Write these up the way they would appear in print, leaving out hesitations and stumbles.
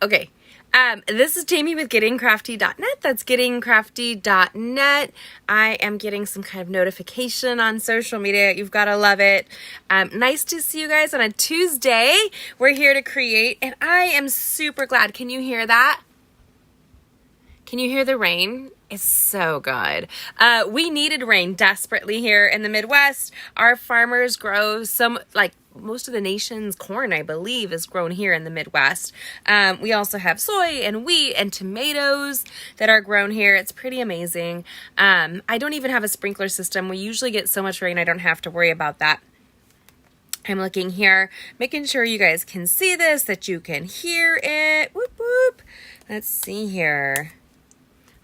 Okay. This is Jamie with gettingcrafty.net. That's gettingcrafty.net. I am getting some kind of notification on social media. You've got to love it. Nice to see you guys on a Tuesday. We're here to create, and I am super glad. Can you hear that? Can you hear the rain? It's so good. We needed rain desperately here in the Midwest. Our farmers grow most of the nation's corn, I believe, is grown here in the Midwest. We also have soy and wheat and tomatoes that are grown here. It's pretty amazing. I don't even have a sprinkler system. We usually get so much rain, I don't have to worry about that. I'm looking here, making sure you guys can see this, that you can hear it. Whoop, whoop. Let's see here.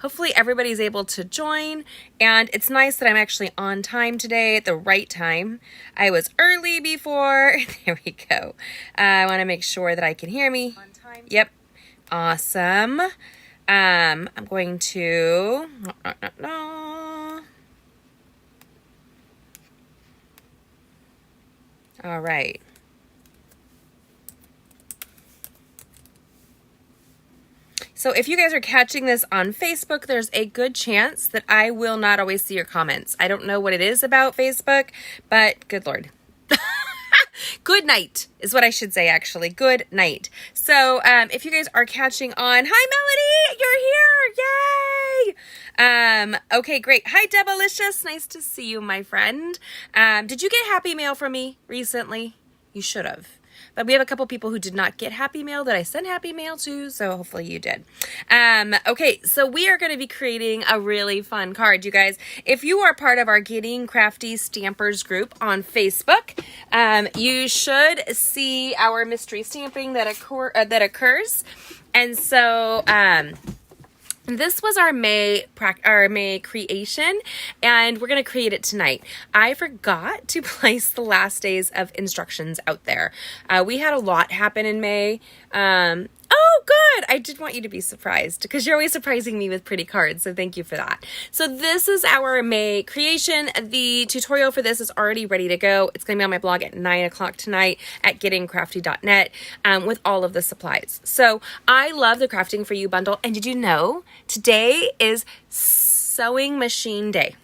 Hopefully everybody's able to join, and it's nice that I'm actually on time today at the right time. I was early before. There we go. I want to make sure that I can hear me. On time. Yep. Awesome. I'm going to... All right. So if you guys are catching this on Facebook, there's a good chance that I will not always see your comments. I don't know what it is about Facebook, but good Lord. Good night is what I should say, actually. Good night. So if you guys are catching on, hi, Melody, you're here. Yay. Okay, great. Hi, Debalicious. Nice to see you, my friend. Did you get happy mail from me recently? You should have. But we have a couple people who did not get happy mail that I sent happy mail to, so hopefully you did. Okay, so we are going to be creating a really fun card, you guys. If you are part of our Getting Crafty Stampers group on Facebook, you should see our mystery stamping that occurs. And so... this was our May creation, and we're going to create it tonight. I forgot to place the last days of instructions out there. We had a lot happen in May. Oh, good. I did want you to be surprised because you're always surprising me with pretty cards. So thank you for that. So this is our May creation. The tutorial for this is already ready to go. It's going to be on my blog at 9 o'clock tonight at gettingcrafty.net with all of the supplies. So I love the Crafting for You bundle. And did you know today is Sewing Machine Day?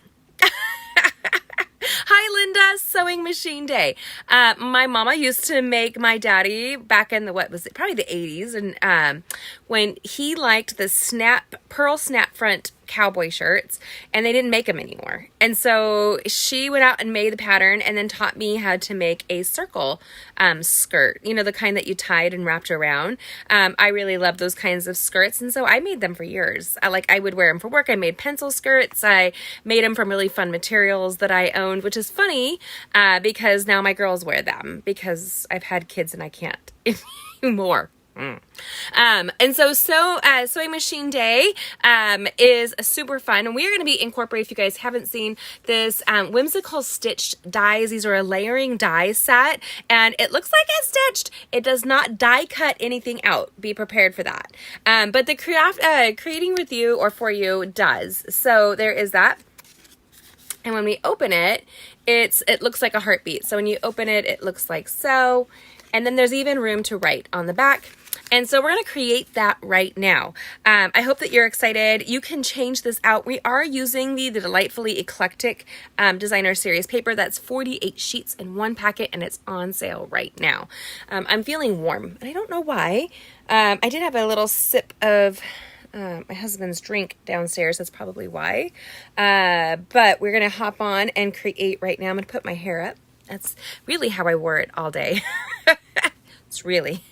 Hi, Linda, Sewing Machine Day. My mama used to make my daddy back in probably the 80s. And when he liked the pearl snap front cowboy shirts, and they didn't make them anymore. And so she went out and made the pattern and then taught me how to make a circle skirt, you know, the kind that you tied and wrapped around. I really love those kinds of skirts, and so I made them for years. I would wear them for work. I made pencil skirts. I made them from really fun materials that I owned, which is funny because now my girls wear them because I've had kids and I can't anymore. And so Sewing Machine Day is super fun, and we are going to be incorporating, if you guys haven't seen this, whimsical stitched dies. These are a layering die set, and it looks like it's stitched. It does not die cut anything out. Be prepared for that. But the creating with you or for you does. So there is that. And when we open it, it looks like a heartbeat. So when you open it, it looks like so. And then there's even room to write on the back. And so we're going to create that right now. I hope that you're excited. You can change this out. We are using the Delightfully Eclectic Designer Series paper. That's 48 sheets in one packet, and it's on sale right now. I'm feeling warm, and I don't know why. I did have a little sip of my husband's drink downstairs. That's probably why. But we're going to hop on and create right now. I'm going to put my hair up. That's really how I wore it all day. It's really...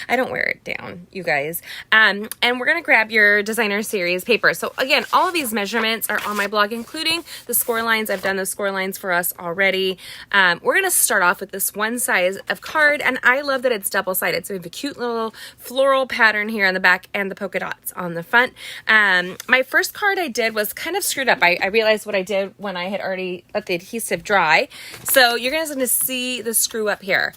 I don't wear it down, you guys. And we're going to grab your designer series paper. So again, all of these measurements are on my blog, including the score lines. I've done the score lines for us already. We're going to start off with this one size of card, and I love that it's double-sided. So we have a cute little floral pattern here on the back and the polka dots on the front. My first card I did was kind of screwed up. I realized what I did when I had already let the adhesive dry. So you're guys going to see the screw up here.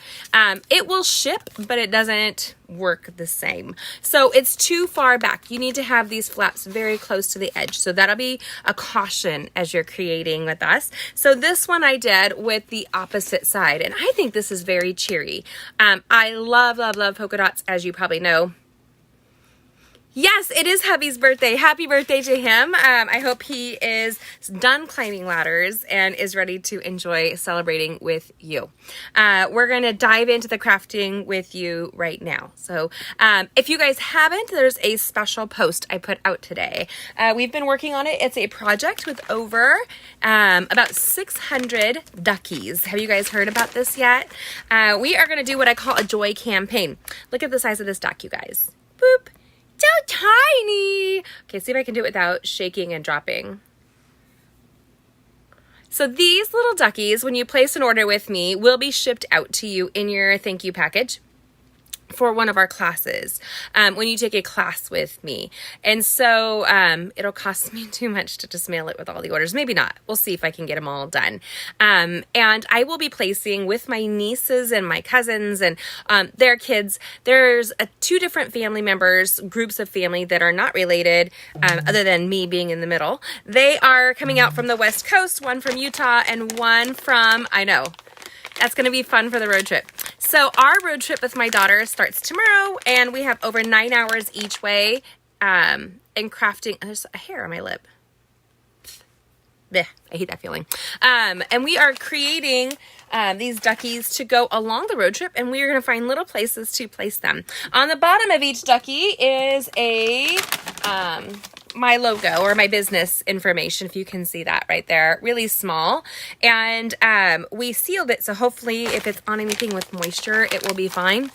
It will ship, but it doesn't work the same. So it's too far back. You need to have these flaps very close to the edge. So that'll be a caution as you're creating with us. So this one I did with the opposite side, and I think this is very cheery. I love, love, love polka dots, as you probably know. Yes, it is hubby's birthday. Happy birthday to him. I hope he is done climbing ladders and is ready to enjoy celebrating with you. We're going to dive into the crafting with you right now. So if you guys haven't, there's a special post I put out today. We've been working on it. It's a project with over about 600 duckies. Have you guys heard about this yet? We are going to do what I call a joy campaign. Look at the size of this duck, you guys. Boop. So tiny. Okay, see if I can do it without shaking and dropping. So these little duckies, when you place an order with me, will be shipped out to you in your thank you package for one of our classes when you take a class with me. And so it'll cost me too much to just mail it with all the orders. Maybe not. We'll see if I can get them all done. And I will be placing with my nieces and my cousins and their kids. There's two different family members, groups of family that are not related other than me being in the middle. They are coming out from the West Coast, one from Utah and one from, I know, that's going to be fun for the road trip. So our road trip with my daughter starts tomorrow, and we have over 9 hours each way in crafting. There's a hair on my lip. Blech, I hate that feeling. And we are creating these duckies to go along the road trip, and we are going to find little places to place them. On the bottom of each ducky is a my logo or my business information, if you can see that right there, really small. And we sealed it, so hopefully if it's on anything with moisture, it will be fine.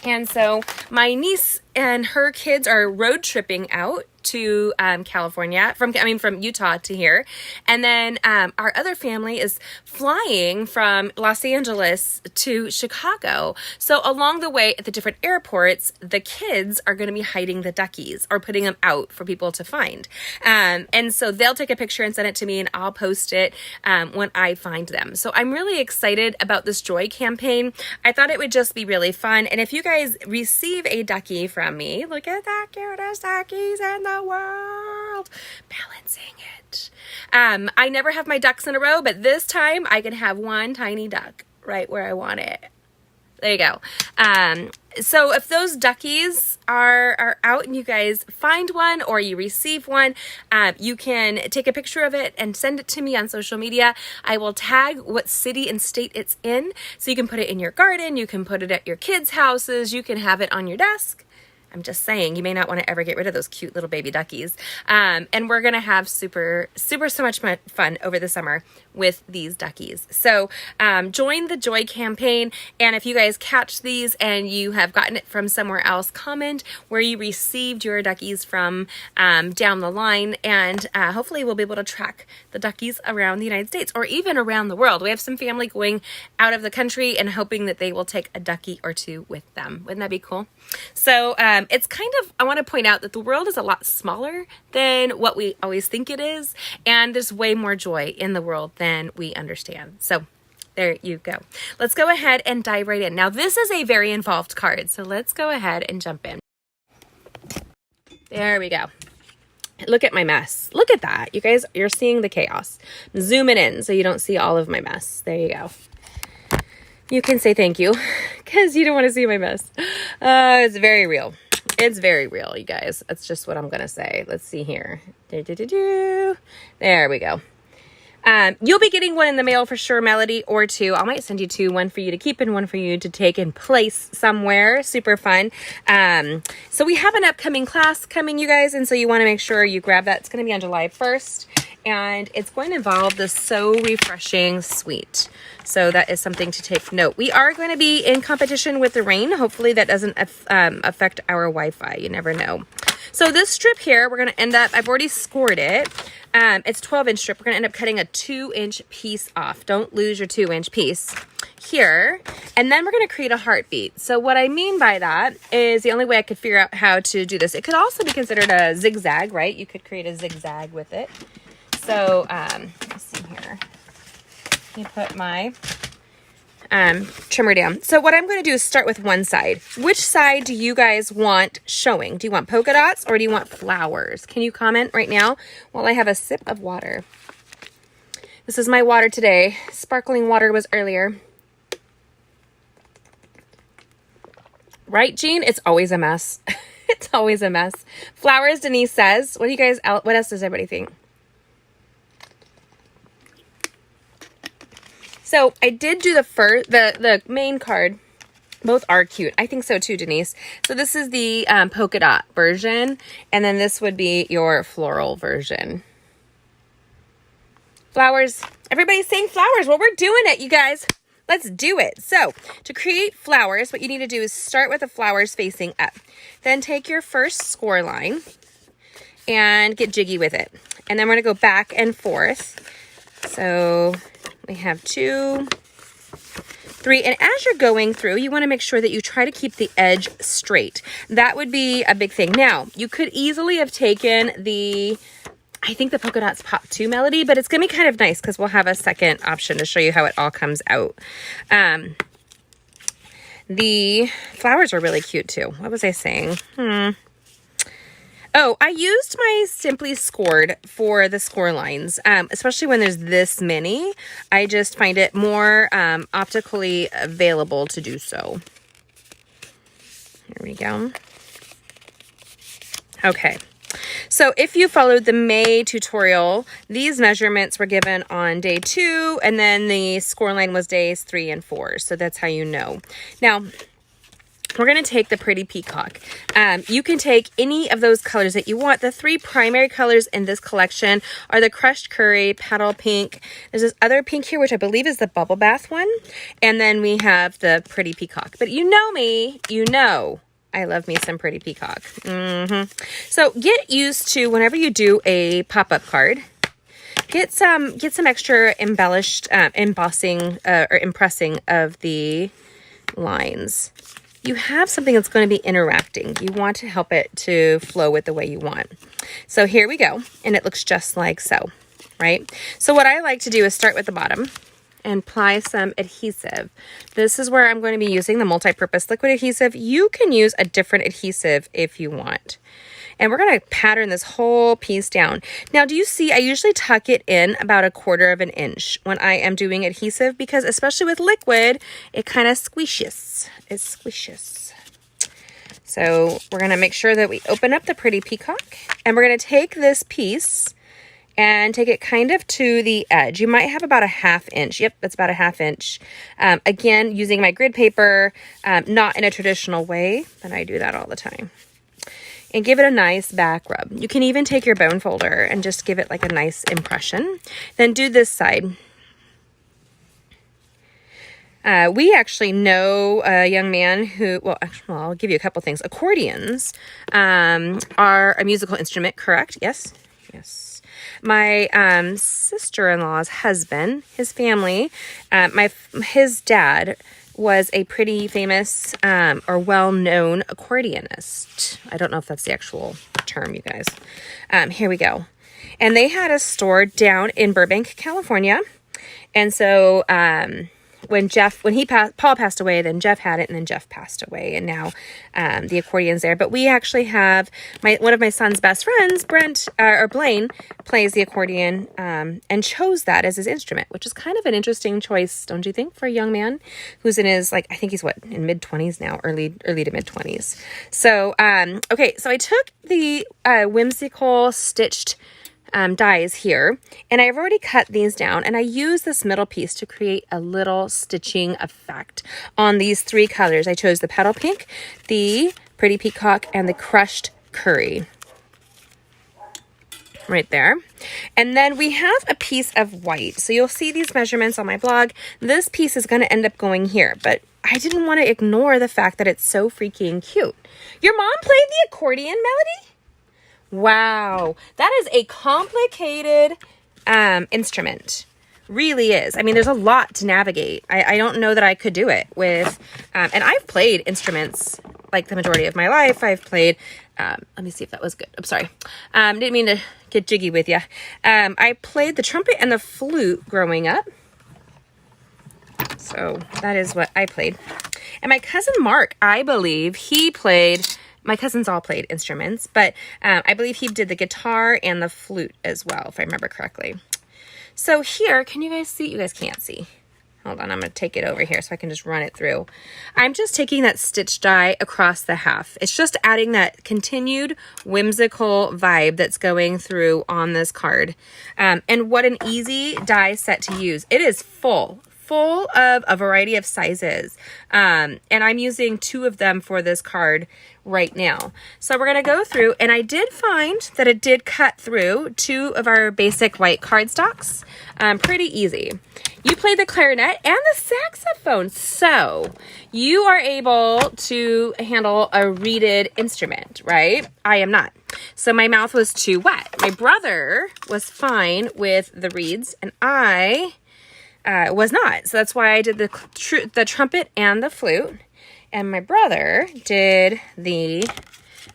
And so my niece and her kids are road tripping out to California, from Utah to here. And then our other family is flying from Los Angeles to Chicago. So along the way at the different airports, the kids are going to be hiding the duckies or putting them out for people to find. And so they'll take a picture and send it to me, and I'll post it when I find them. So I'm really excited about this joy campaign. I thought it would just be really fun. And if you guys receive a ducky from me, look at that cutest duckies in the world, balancing it. I never have my ducks in a row, but this time I can have one tiny duck right where I want it. There you go. So if those duckies are out and you guys find one or you receive one, you can take a picture of it and send it to me on social media. I will tag what city and state it's in, so you can put it in your garden, you can put it at your kids' houses, you can have it on your desk. I'm just saying, you may not want to ever get rid of those cute little baby duckies. And we're going to have so much fun over the summer with these duckies. So join the Joy campaign. And if you guys catch these and you have gotten it from somewhere else, comment where you received your duckies from down the line. And hopefully we'll be able to track the duckies around the United States or even around the world. We have some family going out of the country and hoping that they will take a ducky or two with them. Wouldn't that be cool? So it's kind of, I want to point out that the world is a lot smaller than what we always think it is. And there's way more joy in the world than we understand. So there you go. Let's go ahead and dive right in. Now, this is a very involved card, so let's go ahead and jump in. There we go. Look at my mess. Look at that. You guys, you're seeing the chaos. I'm zooming in so you don't see all of my mess. There you go. You can say thank you because you don't want to see my mess. It's very real. It's very real, you guys. That's just what I'm going to say. Let's see here. There we go. You'll be getting one in the mail for sure, Melody, or two. I might send you two, one for you to keep and one for you to take and place somewhere. Super fun. So we have an upcoming class coming, you guys, and so you want to make sure you grab that. It's going to be on July 1st, and it's going to involve the So Refreshing Suite. So that is something to take note. We are going to be in competition with the rain. Hopefully that doesn't affect our Wi-Fi. You never know. So this strip here, we're going to end up, I've already scored it. It's 12-inch strip. We're going to end up cutting a 2-inch piece off. Don't lose your 2-inch piece here. And then we're going to create a heartbeat. So what I mean by that is the only way I could figure out how to do this. It could also be considered a zigzag, right? You could create a zigzag with it. So let's see here. Let me put my trimmer down. So what I'm going to do is start with one side. Which side do you guys want showing? Do you want polka dots or do you want flowers? Can you comment right now while I have a sip of water? This is my water today. Sparkling water was earlier. Right, Jean? It's always a mess. It's always a mess. Flowers, Denise says. What do you guys, what else does everybody think? So I did do the main card. Both are cute. I think so too, Denise. So this is the polka dot version, and then this would be your floral version. Flowers. Everybody's saying flowers. Well, we're doing it, you guys. Let's do it. So to create flowers, what you need to do is start with the flowers facing up. Then take your first score line and get jiggy with it. And then we're going to go back and forth. So we have 2, 3, and as you're going through, you want to make sure that you try to keep the edge straight. That would be a big thing. Now, you could easily have taken I think the Polka Dots Pop 2 melody, but it's going to be kind of nice because we'll have a second option to show you how it all comes out. The flowers are really cute too. What was I saying? Oh, I used my Simply Scored for the score lines, especially when there's this many. I just find it more optically available to do so. Here we go. Okay. So if you followed the May tutorial, these measurements were given on day 2, and then the score line was days 3 and 4. So that's how you know. Now, we're going to take the Pretty Peacock. You can take any of those colors that you want. The 3 primary colors in this collection are the Crushed Curry, Petal Pink. There's this other pink here, which I believe is the Bubble Bath one. And then we have the Pretty Peacock. But you know me, you know I love me some Pretty Peacock. So get used to whenever you do a pop-up card, get some extra embellished embossing or impressing of the lines. You have something that's going to be interacting. You want to help it to flow with the way you want. So here we go. And it looks just like so, right? So what I like to do is start with the bottom and apply some adhesive. This is where I'm going to be using the multi-purpose liquid adhesive. You can use a different adhesive if you want. And we're going to pattern this whole piece down. Now, do you see, I usually tuck it in about 1/4 of an inch when I am doing adhesive, because especially with liquid, it kind of squishes. It squishes. So we're going to make sure that we open up the Pretty Peacock, and we're going to take this piece and take it kind of to the edge. You might have about 1/2 inch. Yep, that's about 1/2 inch. Again, using my grid paper, not in a traditional way, but I do that all the time. And give it a nice back rub. You can even take your bone folder and just give it like a nice impression. Then do this side. We actually know a young man who, well, I'll give you a couple things. Accordions are a musical instrument, correct? Yes? Yes. My sister-in-law's husband, his family, his dad was a pretty famous or well-known accordionist. I don't know if that's the actual term, you guys. Here we go. And they had a store down in Burbank, California. And so when Paul passed away, then Jeff had it, and then Jeff passed away, and now the accordion's there. But we actually have one of my son's best friends, Blaine, plays the accordion and chose that as his instrument, which is kind of an interesting choice, don't you think, for a young man who's in his, I think he's in mid-20s now, early to mid-20s. So, okay, so I took the whimsical stitched dies here, and I've already cut these down, and I use this middle piece to create a little stitching effect on these 3 colors. I chose the Petal Pink, the Pretty Peacock, and the Crushed Curry right there. And then we have a piece of white. So you'll see these measurements on my blog. This piece is going to end up going here, but I didn't want to ignore the fact that it's so freaking cute. Your mom played the accordion, Melody? Wow, that is a complicated instrument. Really is. I mean, there's a lot to navigate. I don't know that I could do it with, and I've played instruments like the majority of my life. I've played, let me see if that was good. I'm sorry. Didn't mean to get jiggy with you. I played the trumpet and the flute growing up. So that is what I played. And my cousin Mark, I believe he played, my cousins all played instruments, but I believe he did the guitar and the flute as well, if I remember correctly. So here, can you guys see? You guys can't see. Hold on, I'm going to take it over here so I can just run it through. I'm just taking that stitch die across the half. It's just adding that continued whimsical vibe that's going through on this card. And what an easy die set to use. It is full of a variety of sizes. And I'm using 2 of them for this card right now. So we're going to go through, and I did find that it did cut through 2 of our basic white cardstocks. Pretty easy. You play the clarinet and the saxophone, so you are able to handle a reeded instrument, right? I am not. So my mouth was too wet. My brother was fine with the reeds, and I was not. So that's why I did the trumpet and the flute. And my brother did the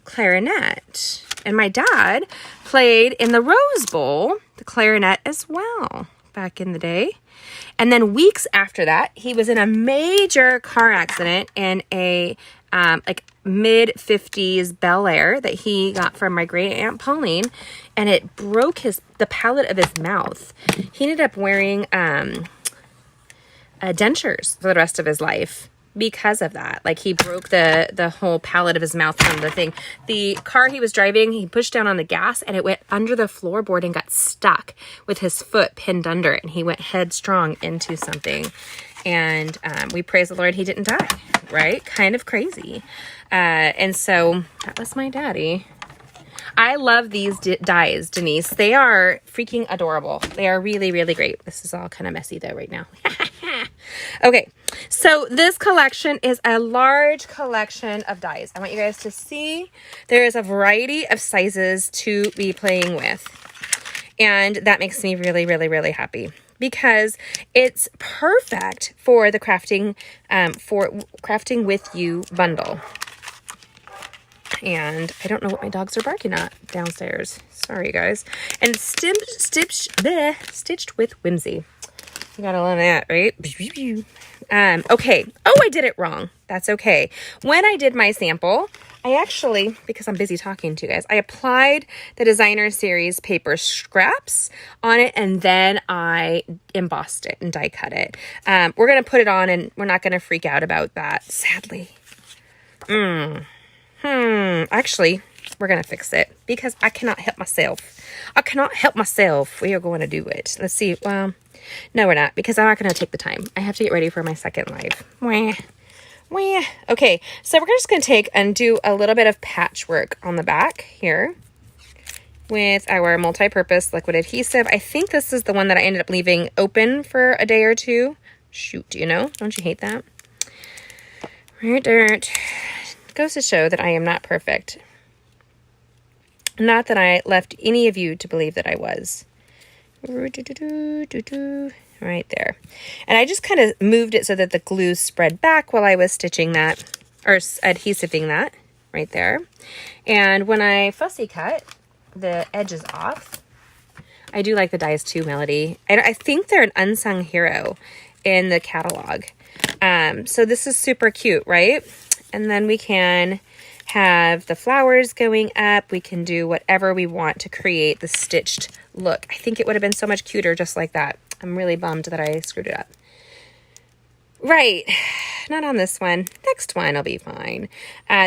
clarinet. And my dad played in the Rose Bowl, the clarinet as well, back in the day. And then weeks after that, he was in a major car accident in a like mid-50s Bel Air that he got from my great aunt Pauline, and it broke the palate of his mouth. He ended up wearing dentures for the rest of his life because of that. Like, he broke the whole palate of his mouth from the thing. The car he was driving, he pushed down on the gas and it went under the floorboard and got stuck with his foot pinned under it, and he went headstrong into something. And we praise the Lord he didn't die, right? Kind of crazy. And so that was my daddy. I love these dies, Denise. They are freaking adorable. They are really, really great. This is all kind of messy though right now. Okay, so this collection is a large collection of dies. I want you guys to see there is a variety of sizes to be playing with. And that makes me really, really, really happy, because it's perfect for the crafting with you bundle. And I don't know what my dogs are barking at downstairs. Sorry, guys. And stitched with whimsy. You gotta love that, right? Okay. Oh, I did it wrong. That's okay. When I did my sample, I actually, because I'm busy talking to you guys, I applied the Designer Series paper scraps on it, and then I embossed it and die cut it. We're going to put it on, and we're not going to freak out about that, sadly. Actually, we're going to fix it because I cannot help myself. We are going to do it. Let's see. Well, no, we're not, because I'm not going to take the time. I have to get ready for my second live. Okay, so we're just going to take and do a little bit of patchwork on the back here with our multi-purpose liquid adhesive. I think this is the one that I ended up leaving open for a day or two. Shoot, you know? Don't you hate that? Dirt. Goes to show that I am not perfect. Not that I left any of you to believe that I was. Right there. And I just kind of moved it so that the glue spread back while I was stitching that, or adhesiving that right there. And when I fussy cut the edges off, I do like the dies too, Melody. I think they're an unsung hero in the catalog. So this is super cute, right? And then we can have the flowers going up. We can do whatever we want to create the stitched look. I think it would have been so much cuter just like that. I'm really bummed that I screwed it up. Right, not on this one. Next one will be fine.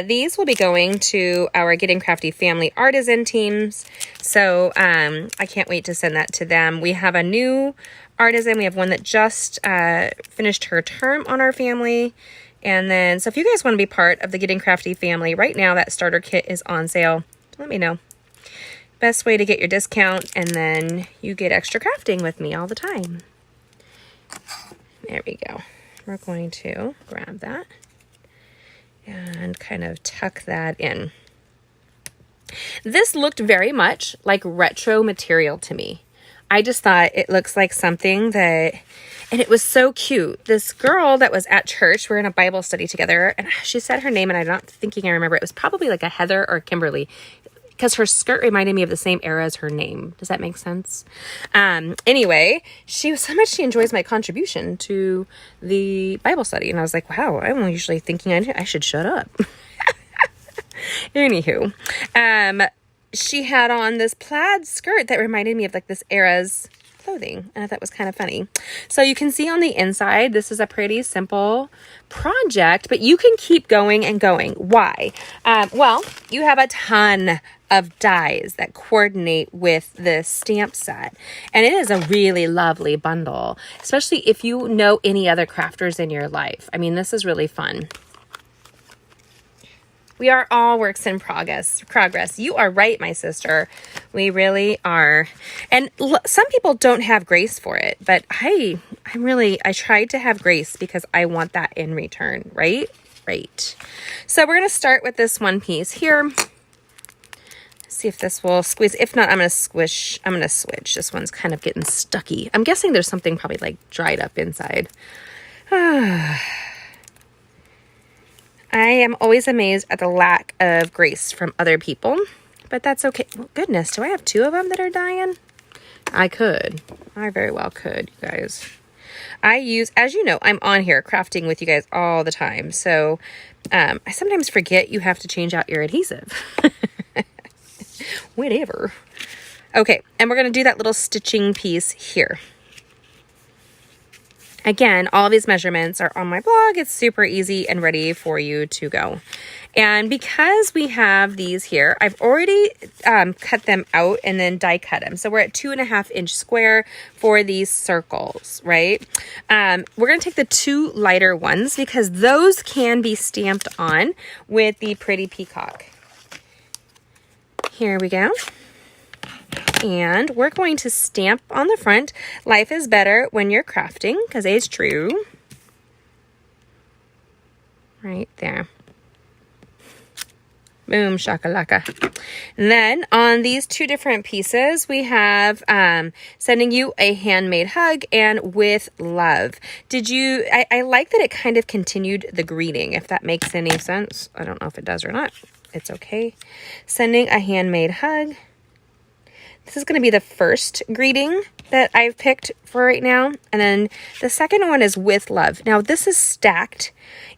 These will be going to our Getting Crafty family artisan teams. So I can't wait to send that to them. We have a new artisan. We have one that just finished her term on our family. And then, so if you guys want to be part of the Getting Crafty family, right now that starter kit is on sale. Let me know. Best way to get your discount, and then you get extra crafting with me all the time. There we go. We're going to grab that and kind of tuck that in. This looked very much like retro material to me. I just thought it looks like something that, and it was so cute. This girl that was at church, we're in a Bible study together, and she said her name, and I'm not thinking I remember. It was probably like a Heather or Kimberly, because her skirt reminded me of the same era as her name. Does that make sense? Anyway, she was so much she enjoys my contribution to the Bible study. And I was like, wow, I'm usually thinking I should shut up. Anywho, she had on this plaid skirt that reminded me of like this era's clothing, and I thought it was kind of funny. So you can see on the inside, this is a pretty simple project, but you can keep going and going. Why? Well, you have a ton of dies that coordinate with this stamp set, and it is a really lovely bundle, especially if you know any other crafters in your life. I mean, this is really fun. We are all works in progress. You are right, my sister. We really are. And some people don't have grace for it, but I tried to have grace because I want that in return, right? Right. So we're going to start with this one piece here. See if this will squeeze. If not, I'm going to switch. This one's kind of getting stucky. I'm guessing there's something probably like dried up inside. I am always amazed at the lack of grace from other people, but that's okay. Well, goodness, do I have 2 of them that are dying? I could. I very well could, you guys. I use, as you know, I'm on here crafting with you guys all the time, so I sometimes forget you have to change out your adhesive. Whatever. Okay, and we're going to do that little stitching piece here. Again, all these measurements are on my blog. It's super easy and ready for you to go. And because we have these here, I've already cut them out and then die cut them. So we're at 2.5 inch square for these circles, right? We're going to take the 2 lighter ones because those can be stamped on with the pretty peacock. Here we go. And we're going to stamp on the front. Life is better when you're crafting, because it's true. Right there. Boom, shakalaka. And then on these 2 different pieces, we have sending you a handmade hug and with love. I like that it kind of continued the greeting, if that makes any sense. I don't know if it does or not. It's okay. Sending a handmade hug. This is going to be the first greeting that I've picked for right now. And then the second one is with love. Now this is stacked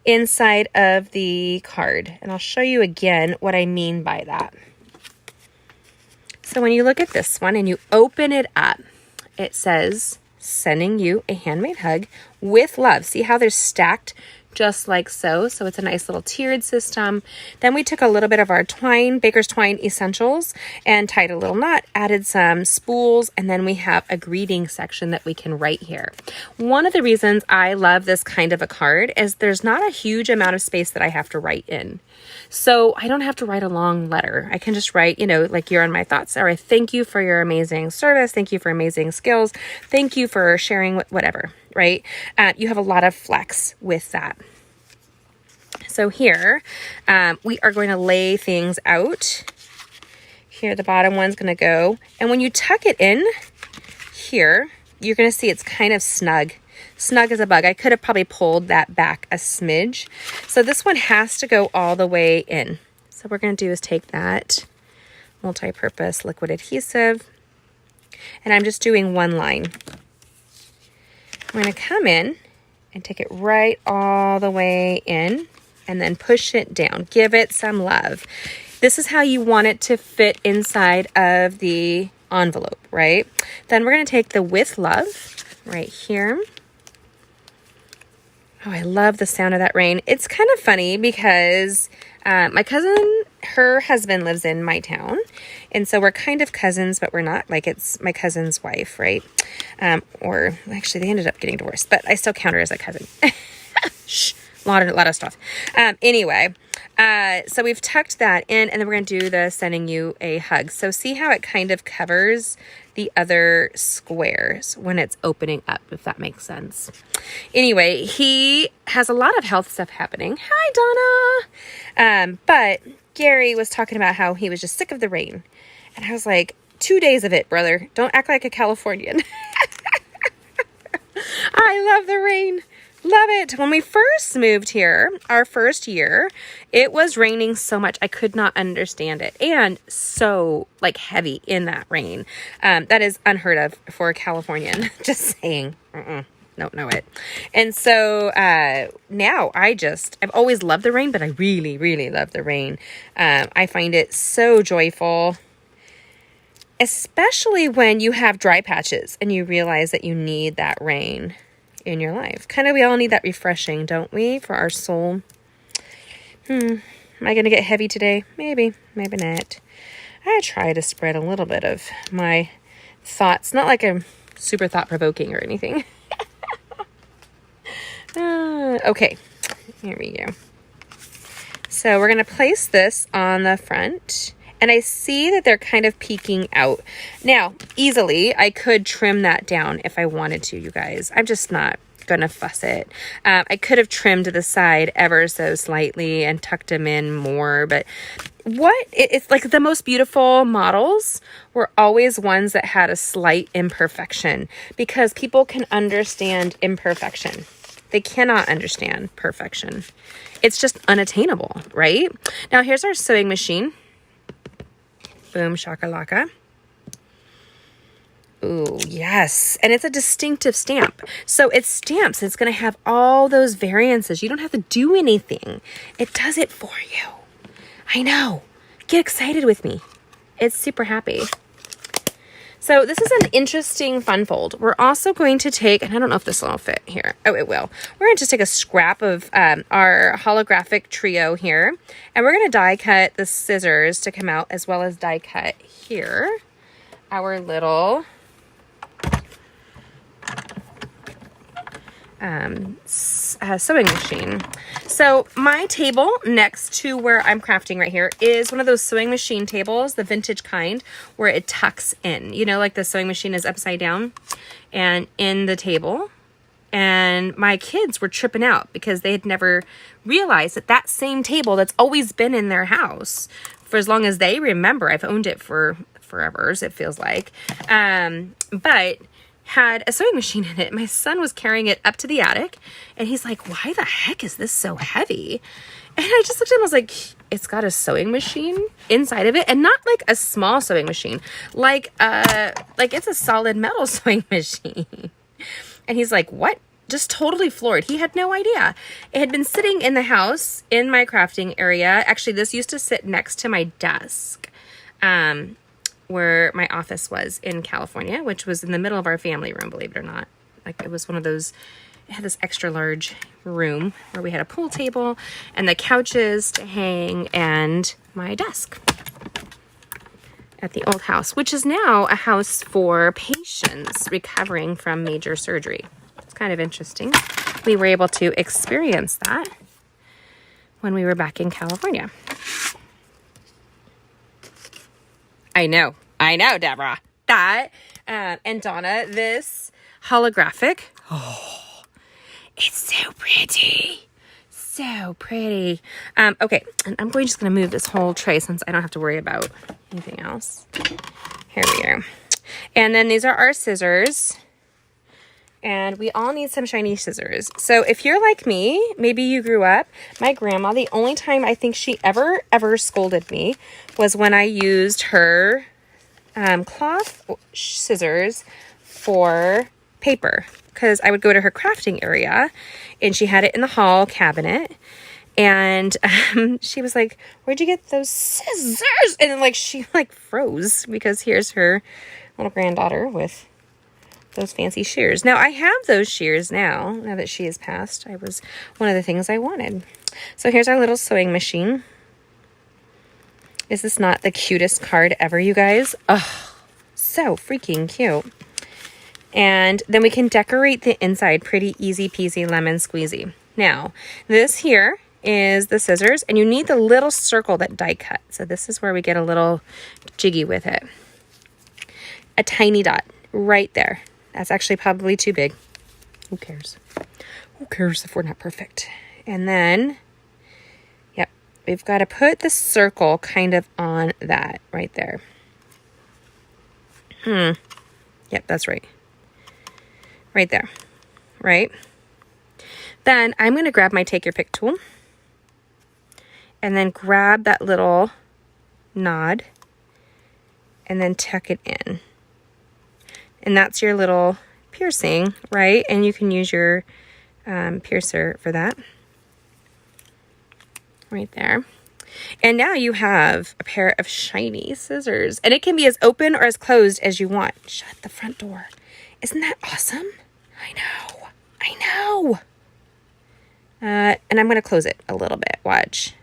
inside of the card. And I'll show you again what I mean by that. So when you look at this one and you open it up, it says, sending you a handmade hug with love. See how they're stacked just like so. So it's a nice little tiered system. Then we took a little bit of our twine, Baker's Twine Essentials, and tied a little knot, added some spools, and then we have a greeting section that we can write here. One of the reasons I love this kind of a card is there's not a huge amount of space that I have to write in. So I don't have to write a long letter. I can just write, like here on my thoughts, or I thank you for your amazing service. Thank you for amazing skills. Thank you for sharing whatever, right? You have a lot of flex with that. So here, we are going to lay things out. Here, the bottom one's going to go. And when you tuck it in here, you're going to see it's kind of snug. Snug as a bug. I could have probably pulled that back a smidge. So this one has to go all the way in. So what we're going to do is take that multi-purpose liquid adhesive, and I'm just doing one line. I'm going to come in and take it right all the way in and then push it down. Give it some love. This is how you want it to fit inside of the envelope, right? Then we're going to take the with love right here. Oh, I love the sound of that rain. It's kind of funny because my cousin, her husband lives in my town. And so we're kind of cousins, but we're not. Like, it's my cousin's wife, right? Or actually, they ended up getting divorced, but I still count her as a cousin. Shh, a lot of stuff. Anyway, so we've tucked that in, and then we're going to do the sending you a hug. So see how it kind of covers the other squares when it's opening up, if that makes sense. Anyway, he has a lot of health stuff happening. Hi, Donna. But Gary was talking about how he was just sick of the rain. And I was like, 2 days of it, brother. Don't act like a Californian. I love the rain. Love it. When we first moved here, our first year, it was raining so much I could not understand it. And so heavy in that rain. That is unheard of for a Californian. Just saying. Don't know it. And so now I've always loved the rain, but I really, really love the rain. I find it so joyful. especially when you have dry patches and you realize that you need that rain in your life. Kind of, we all need that refreshing, don't we, for our soul? Am I going to get heavy today? Maybe, maybe not. I try to spread a little bit of my thoughts. Not like I'm super thought-provoking or anything. Okay, here we go. So we're going to place this on the front. And I see that they're kind of peeking out. Now, easily, I could trim that down if I wanted to, you guys. I'm just not gonna fuss it. I could have trimmed to the side ever so slightly and tucked them in more, but it's like the most beautiful models were always ones that had a slight imperfection, because people can understand imperfection. They cannot understand perfection. It's just unattainable, right? Now, here's our sewing machine. Boom, shakalaka. Ooh, yes. And it's a distinctive stamp. So it stamps. It's going to have all those variances. You don't have to do anything. It does it for you. I know. Get excited with me. It's super happy. So this is an interesting fun fold. We're also going to take, and I don't know if this will fit here. Oh, it will. We're going to just take a scrap of our holographic trio here, and we're going to die cut the scissors to come out, as well as die cut here our little sewing machine. So my table next to where I'm crafting right here is one of those sewing machine tables, the vintage kind, where it tucks in, you know, like the sewing machine is upside down and in the table. And my kids were tripping out because they had never realized that that same table that's always been in their house for as long as they remember. I've owned it for forevers, it feels like. But had a sewing machine in it. My son was carrying it up to the attic, and he's like, why the heck is this so heavy? And I just looked at him, I was like, it's got a sewing machine inside of it, and not like a small sewing machine, like it's a solid metal sewing machine. And he's like, what? Just totally floored. He had no idea. It had been sitting in the house in my crafting area. Actually, this used to sit next to my desk, where my office was in California, which was in the middle of our family room, believe it or not. Like, it was one of those, it had this extra large room where we had a pool table and the couches to hang and my desk at the old house, which is now a house for patients recovering from major surgery. It's kind of interesting. We were able to experience that when we were back in California. I know, Deborah. That, and Donna, this holographic. Oh, it's so pretty. So pretty. Okay, and I'm just going to move this whole tray since I don't have to worry about anything else. Here we go. And then these are our scissors. And we all need some shiny scissors. So if you're like me, maybe you grew up, my grandma, the only time I think she ever scolded me was when I used her cloth scissors for paper. Because I would go to her crafting area and she had it in the hall cabinet. And she was like, where'd you get those scissors? And then she froze because here's her little granddaughter with those fancy shears. Now I have those shears now that she has passed. I was one of the things I wanted. So here's our little sewing machine. Is this not the cutest card ever, you guys? Oh, so freaking cute. And then we can decorate the inside pretty easy peasy lemon squeezy. Now, this here is the scissors, and you need the little circle that die cut. So this is where we get a little jiggy with it. A tiny dot right there. That's actually probably too big. Who cares? Who cares if we're not perfect? And then, yep, we've got to put the circle kind of on that right there. Yep, that's right. Right there, right? Then I'm going to grab my take your pick tool and then grab that little nod and then tuck it in. And that's your little piercing, right? And you can use your piercer for that. Right there. And now you have a pair of shiny scissors. And it can be as open or as closed as you want. Shut the front door. Isn't that awesome? I know. I know. And I'm going to close it a little bit. Watch.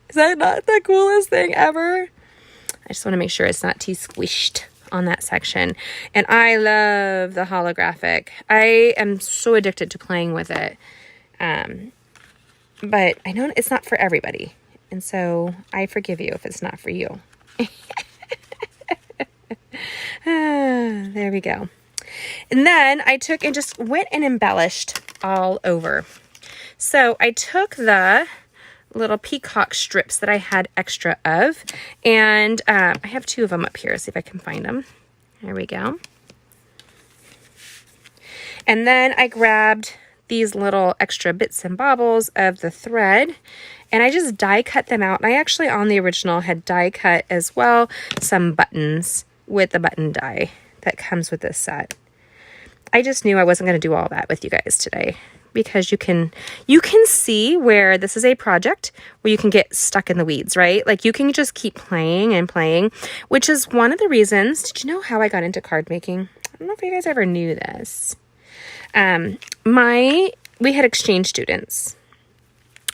Is that not the coolest thing ever? I just want to make sure it's not too squished on that section. And I love the holographic. I am so addicted to playing with it. But I know it's not for everybody. And so I forgive you if it's not for you. There we go. And then I took and just went and embellished all over. So I took the little peacock strips that I had extra of, and I have 2 of them up here. See if I can find them. There we go. And then I grabbed these little extra bits and bobbles of the thread, and I just die cut them out. And I actually on the original had die cut as well some buttons with the button die that comes with this set. I just knew I wasn't going to do all that with you guys today, because you can see where this is a project where you can get stuck in the weeds, right? Like you can just keep playing and playing, which is one of the reasons. Did you know how I got into card making? I don't know if you guys ever knew this. We had exchange students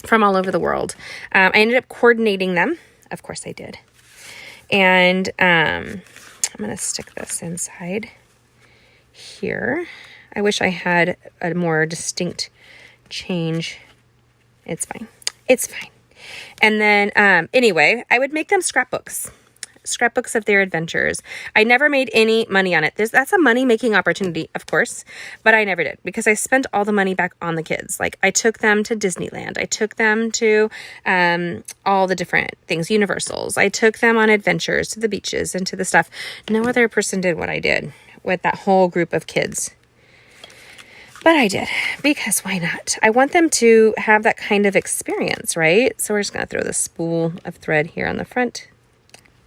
from all over the world. I ended up coordinating them. Of course I did. And I'm going to stick this inside here. I wish I had a more distinct change. It's fine. It's fine. And then, anyway, I would make them scrapbooks of their adventures. I never made any money on it. That's a money-making opportunity, of course, but I never did, because I spent all the money back on the kids. Like, I took them to Disneyland. I took them to all the different things, Universals. I took them on adventures to the beaches and to the stuff. No other person did what I did with that whole group of kids. But I did, because why not? I want them to have that kind of experience, right? So we're just going to throw the spool of thread here on the front.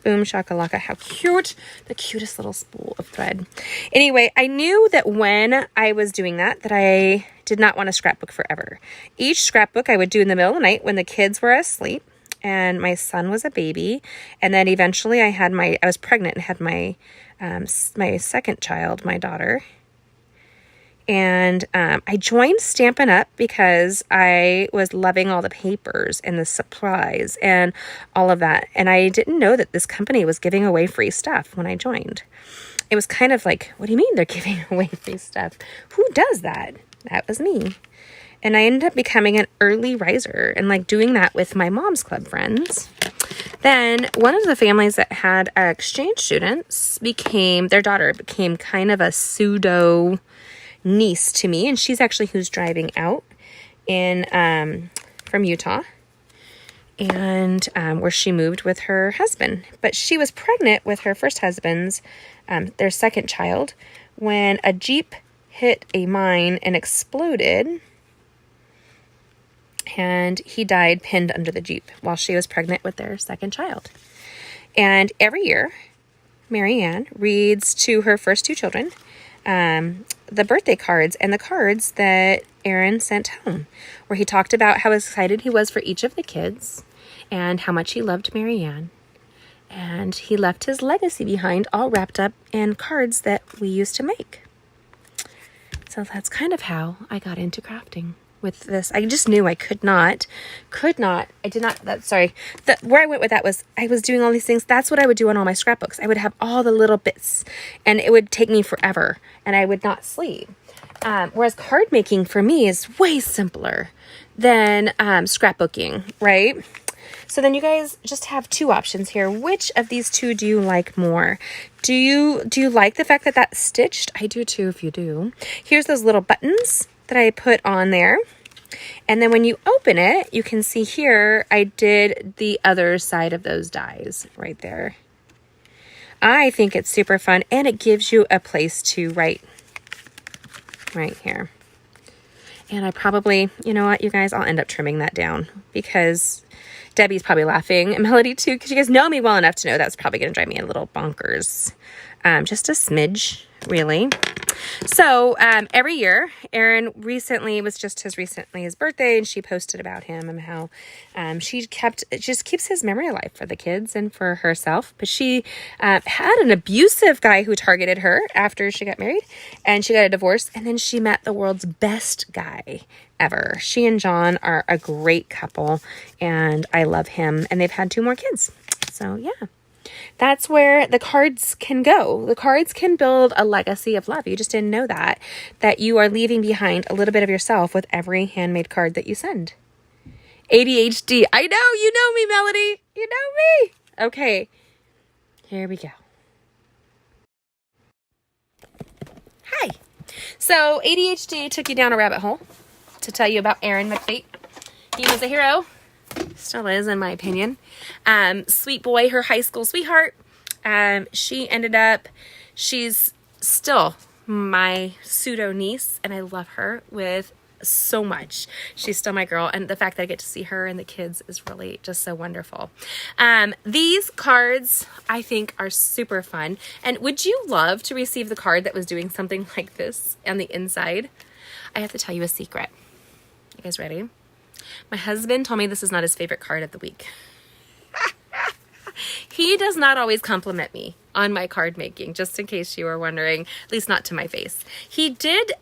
Boom, shakalaka. How cute. The cutest little spool of thread. Anyway, I knew that when I was doing that I did not want a scrapbook forever. Each scrapbook I would do in the middle of the night when the kids were asleep and my son was a baby. And then eventually I was pregnant and had my second child, my daughter. And I joined Stampin' Up because I was loving all the papers and the supplies and all of that. And I didn't know that this company was giving away free stuff when I joined. It was kind of like, what do you mean they're giving away free stuff? Who does that? That was me. And I ended up becoming an early riser and like doing that with my mom's club friends. Then one of the families that had exchange students their daughter became kind of a pseudo niece to me, and she's actually who's driving out from Utah, and where she moved with her husband. But she was pregnant with her first husband's their second child when a Jeep hit a mine and exploded, and he died pinned under the Jeep while she was pregnant with their second child. And every year Marianne reads to her first 2 children the birthday cards and the cards that Aaron sent home, where he talked about how excited he was for each of the kids and how much he loved Marianne. And he left his legacy behind all wrapped up in cards that we used to make. So that's kind of how I got into crafting with this. I just knew I where I went with that was I was doing all these things. That's what I would do on all my scrapbooks. I would have all the little bits and it would take me forever and I would not sleep. Whereas card making for me is way simpler than scrapbooking, right? So then you guys just have 2 options here. Which of these 2 do you like more? Do you like the fact that that's stitched? I do too, if you do. Here's those little buttons that I put on there. And then when you open it, you can see here, I did the other side of those dies right there. I think it's super fun, and it gives you a place to write right here. And I probably, you know what, you guys, I'll end up trimming that down because Debbie's probably laughing, and Melody too, because you guys know me well enough to know that's probably going to drive me a little bonkers. Just a smidge really. So every year, Aaron recently, it was just recently his birthday, and she posted about him and how she just keeps his memory alive for the kids and for herself. But she had an abusive guy who targeted her after she got married, and she got a divorce, and then she met the world's best guy ever. She and John are a great couple, and I love him, and they've had 2 more kids. So yeah. That's where the cards can go. The cards can build a legacy of love. You just didn't know that you are leaving behind a little bit of yourself with every handmade card that you send. ADHD. I know, you know me, Melody. You know me. Okay, here we go. Hi. So ADHD took you down a rabbit hole to tell you about Aaron McFate. He was a hero. Still is, in my opinion. Sweet boy, her high school sweetheart. She's still my pseudo niece, and I love her with so much. She's still my girl, and the fact that I get to see her and the kids is really just so wonderful. These cards, I think, are super fun. And would you love to receive the card that was doing something like this on the inside? I have to tell you a secret. You guys ready? My husband told me this is not his favorite card of the week. He does not always compliment me on my card making, just in case you were wondering, at least not to my face. He did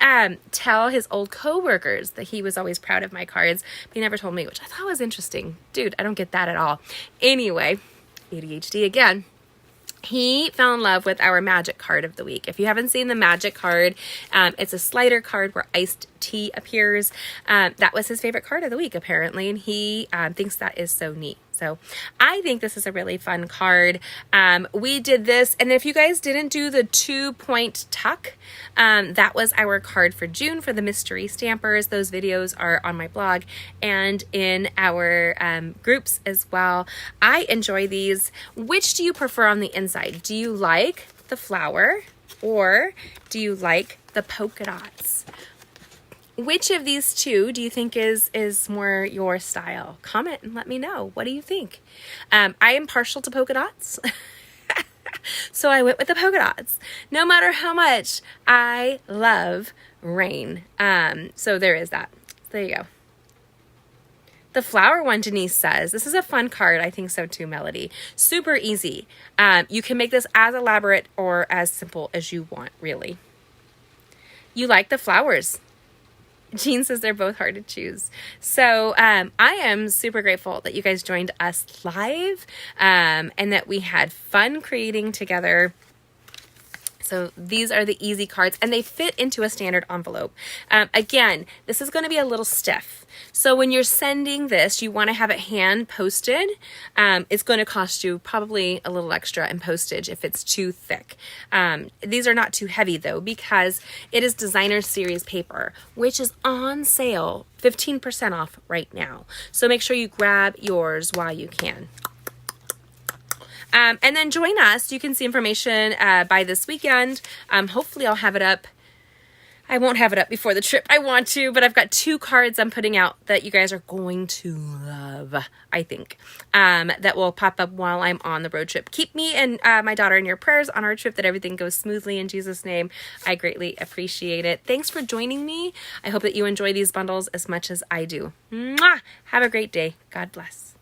tell his old coworkers that he was always proud of my cards, but he never told me, which I thought was interesting. Dude, I don't get that at all. Anyway, ADHD again. He fell in love with our magic card of the week. If you haven't seen the magic card, it's a slider card where iced tea appears. That was his favorite card of the week, apparently, and he thinks that is so neat. So I think this is a really fun card. We did this, and if you guys didn't do the 2-point tuck, that was our card for June for the mystery stampers. Those videos are on my blog and in our groups as well. I enjoy these. Which do you prefer on the inside? Do you like the flower, or do you like the polka dots? Which of these two do you think is more your style? Comment and let me know. What do you think? I am partial to polka dots. So I went with the polka dots. No matter how much I love rain. So there is that. There you go. The flower one, Denise says, this is a fun card. I think so too, Melody. Super easy. You can make this as elaborate or as simple as you want, really. You like the flowers. Jean says they're both hard to choose. So I am super grateful that you guys joined us live and that we had fun creating together. So these are the easy cards, and they fit into a standard envelope. Again, this is going to be a little stiff. So when you're sending this, you want to have it hand posted. It's going to cost you probably a little extra in postage if it's too thick. These are not too heavy though, because it is designer series paper, which is on sale 15% off right now. So make sure you grab yours while you can. And then join us. You can see information by this weekend. Hopefully I'll have it up. I won't have it up before the trip. I want to, but I've got 2 cards I'm putting out that you guys are going to love, I think, that will pop up while I'm on the road trip. Keep me and my daughter in your prayers on our trip, that everything goes smoothly in Jesus' name. I greatly appreciate it. Thanks for joining me. I hope that you enjoy these bundles as much as I do. Mwah! Have a great day. God bless.